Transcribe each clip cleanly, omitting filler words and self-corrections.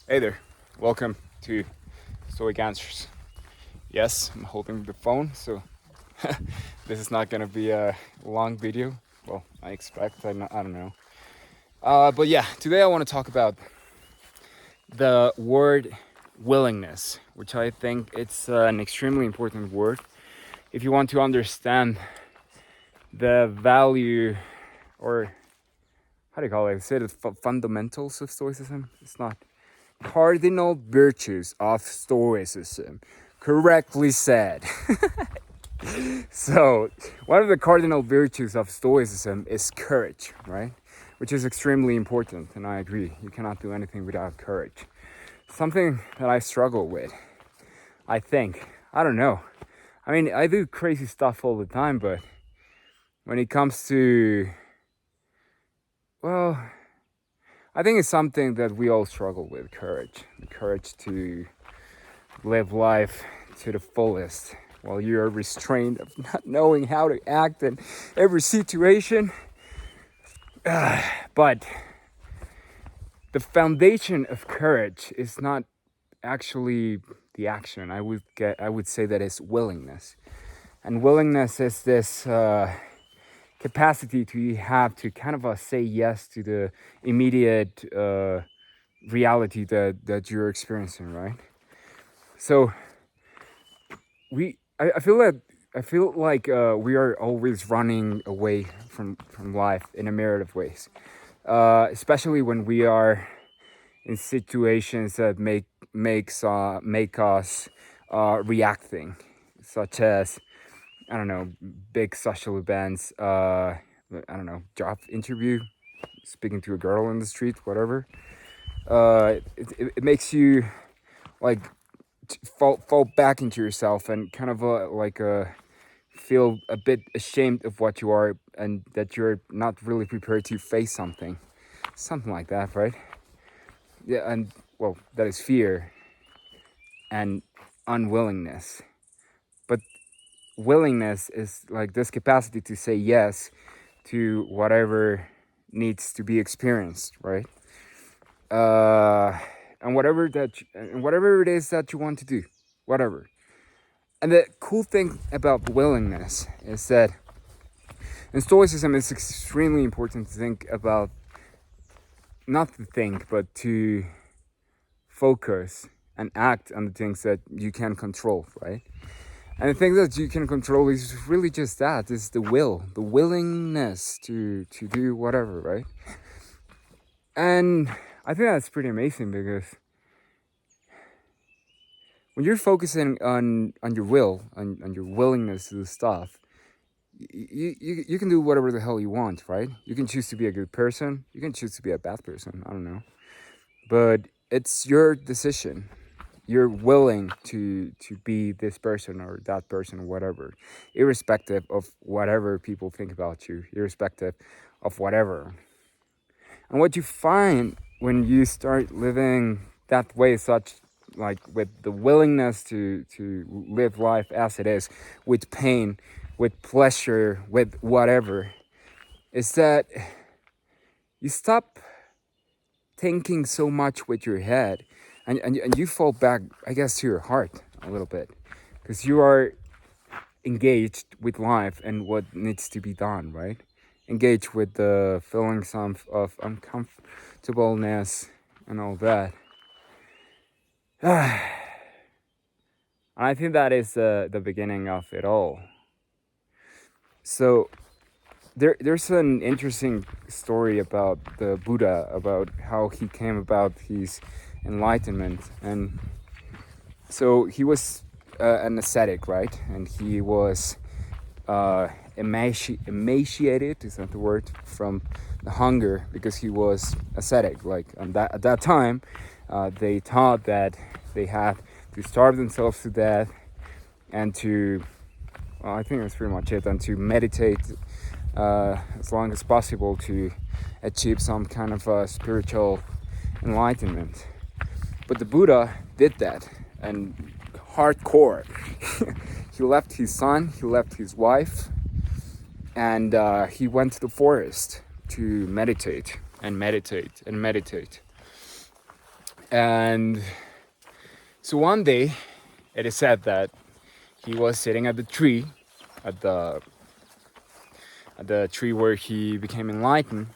Hey there, welcome to Stoic Answers. Yes, I'm holding the phone, so this is not gonna be a long video. Well, I expect, I don't know. But yeah, today I want to talk about the word willingness, which I think it's an extremely important word if you want to understand the value, or how do you call it? Say the fundamentals of Stoicism. It's not cardinal virtues of Stoicism. Correctly said. So, one of the cardinal virtues of Stoicism is courage, right? Which is extremely important, and I agree. You cannot do anything without courage. Something that I struggle with, I think. I don't know. I mean, I do crazy stuff all the time, but when it comes to, well, I think it's something that we all struggle with, courage. The courage to live life to the fullest while you're restrained of not knowing how to act in every situation. But the foundation of courage is not actually the action. I would say that it's willingness. And willingness is this capacity to have to kind of say yes to the immediate reality that you're experiencing, right? So I feel like we are always running away from life in a myriad of ways, especially when we are in situations that make us reacting, such as, I don't know, big social events, I don't know, job interview, speaking to a girl in the street, whatever. It makes you like fall back into yourself and kind of feel a bit ashamed of what you are, and that you're not really prepared to face something like that, right? Yeah. And well, that is fear and unwillingness. But willingness is like this capacity to say yes to whatever needs to be experienced, right? And whatever it is that you want to do, whatever. And the cool thing about willingness is that in Stoicism, it's extremely important to think about, not to think, but to focus and act on the things that you can control, right? And the thing that you can control is really just that, is the will, the willingness to do whatever, right? And I think that's pretty amazing, because when you're focusing on your will, on your willingness to do stuff, you can do whatever the hell you want, right? You can choose to be a good person, you can choose to be a bad person, I don't know. But it's your decision. You're willing to be this person or that person or whatever, irrespective of whatever people think about you, irrespective of whatever. And what you find when you start living that way, such like with the willingness to live life as it is, with pain, with pleasure, with whatever, is that you stop thinking so much with your head, and you fall back, I guess, to your heart a little bit, because you are engaged with life and what needs to be done, right? Engaged with the feelings of uncomfortableness and all that. And I think that is the beginning of it all. So there's an interesting story about the Buddha, about how he came about his enlightenment. And so he was an ascetic, right? And he was emaciated, is that the word, from the hunger, because he was ascetic. Like at that time, they taught that they had to starve themselves to death, and to, well, I think that's pretty much it, and to meditate as long as possible to achieve some kind of spiritual enlightenment. But the Buddha did that, and hardcore. He left his son, he left his wife, and he went to the forest to meditate and meditate and meditate. And so one day, it is said that he was sitting at the tree, at the tree where he became enlightened,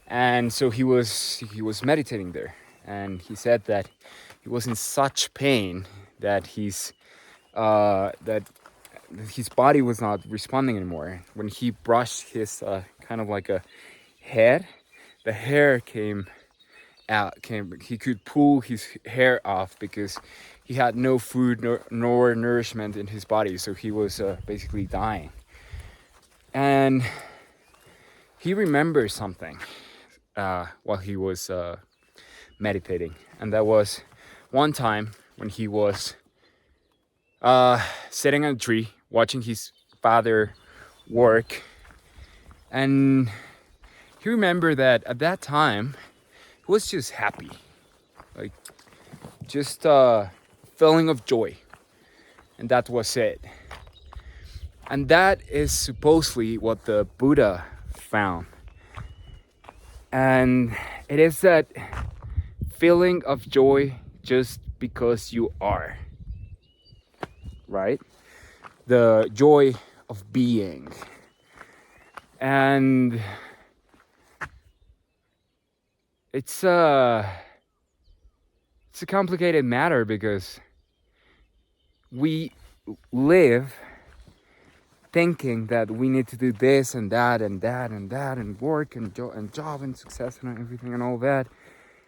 and so he was meditating there, and he said that he was in such pain that that his body was not responding anymore. When he brushed his kind of like a head, the hair came out. He could pull his hair off because he had no food nor nourishment in his body, so he was basically dying. And he remembers something while he was meditating, and that was one time when he was sitting on a tree watching his father work, and he remembered that at that time he was just happy, like just a feeling of joy, and that was it. And that is supposedly what the Buddha found. And it is that feeling of joy just because you are, right? The joy of being. And it's a complicated matter because we live thinking that we need to do this and that and that and that and work and job and success and everything and all that,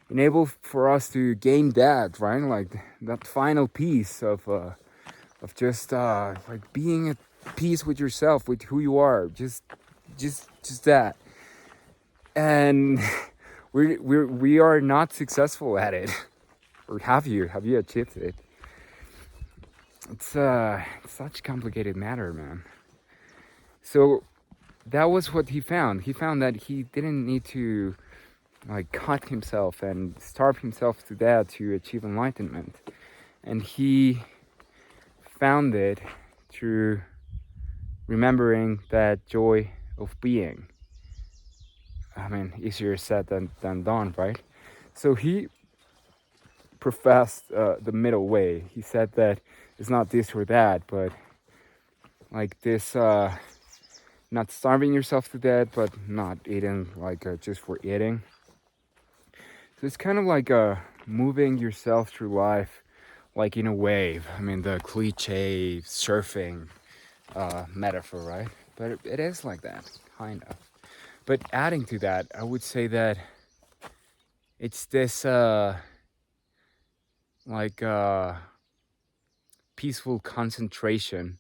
enable for us to gain that, right? Like that final piece of just like being at peace with yourself, with who you are, just that. And we are not successful at it. Or have you achieved it? It's such a complicated matter, man. So that was what he found. He found that he didn't need to like cut himself and starve himself to death to achieve enlightenment. And he found it through remembering that joy of being. I mean, easier said than done, right? So he professed the middle way. He said that it's not this or that, but like this not starving yourself to death, but not eating like just for eating. So it's kind of like moving yourself through life like in a wave. I mean, the cliche surfing metaphor, right? But it is like that, kind of. But adding to that, I would say that it's this like peaceful concentration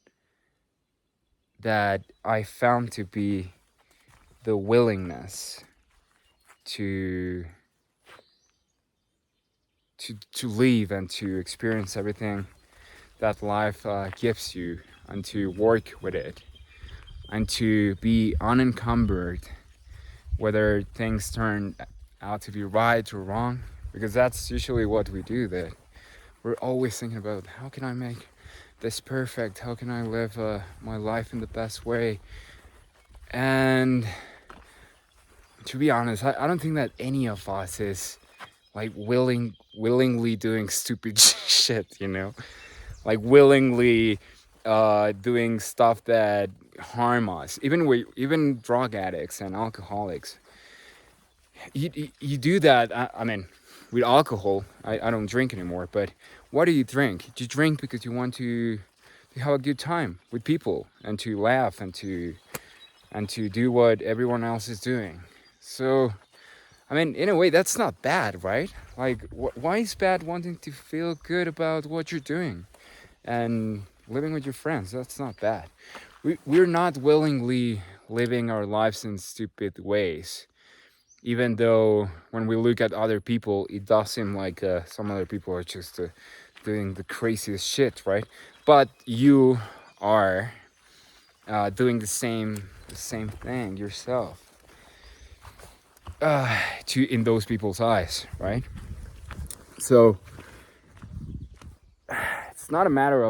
that I found to be the willingness to live and to experience everything that life gives you, and to work with it, and to be unencumbered, whether things turn out to be right or wrong, because that's usually what we do. That we're always thinking about, how can I make this perfect? How can I live my life in the best way? And to be honest, I don't think that any of us is like willingly doing stupid shit, you know, like willingly doing stuff that harm us. Even drug addicts and alcoholics, you do that. I mean, with alcohol, I don't drink anymore, but why do you drink? You drink because you want to have a good time with people and to laugh and to do what everyone else is doing. So I mean, in a way, that's not bad, right? Like, why is bad wanting to feel good about what you're doing and living with your friends? That's not bad. We're not willingly living our lives in stupid ways, even though when we look at other people, it does seem like some other people are just doing the craziest shit, right? But you are doing the same thing yourself. In those people's eyes, right? So it's not a matter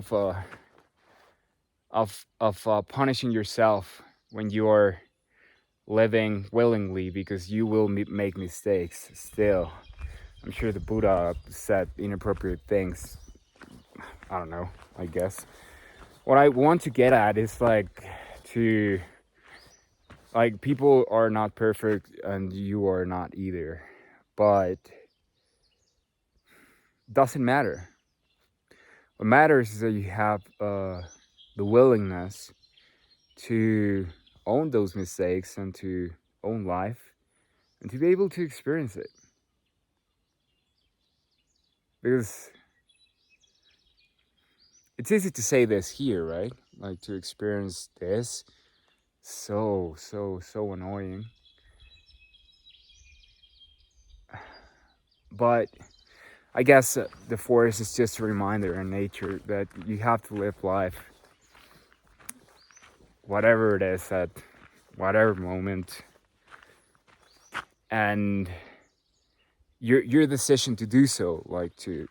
of punishing yourself when you're living willingly, because you will make mistakes still. I'm sure the Buddha said inappropriate things. I don't know, I guess. What I want to get at is to people are not perfect and you are not either. But doesn't matter. What matters is that you have the willingness to own those mistakes and to own life and to be able to experience it. Because it's easy to say this here, right? Like to experience this. So annoying. But I guess the forest is just a reminder in nature that you have to live life, whatever it is, at whatever moment. And your decision to do so, like to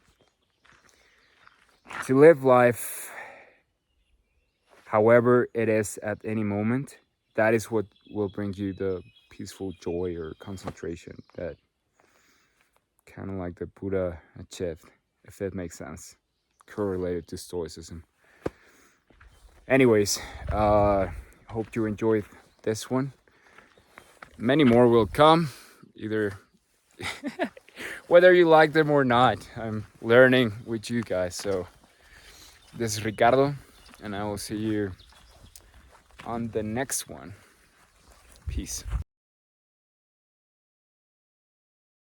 live life however it is at any moment, that is what will bring you the peaceful joy or concentration that kind of like the Buddha achieved, if that makes sense, correlated to Stoicism. Anyways, hope you enjoyed this one. Many more will come, either whether you like them or not. I'm learning with you guys. So this is Ricardo, and I will see you on the next one. Peace.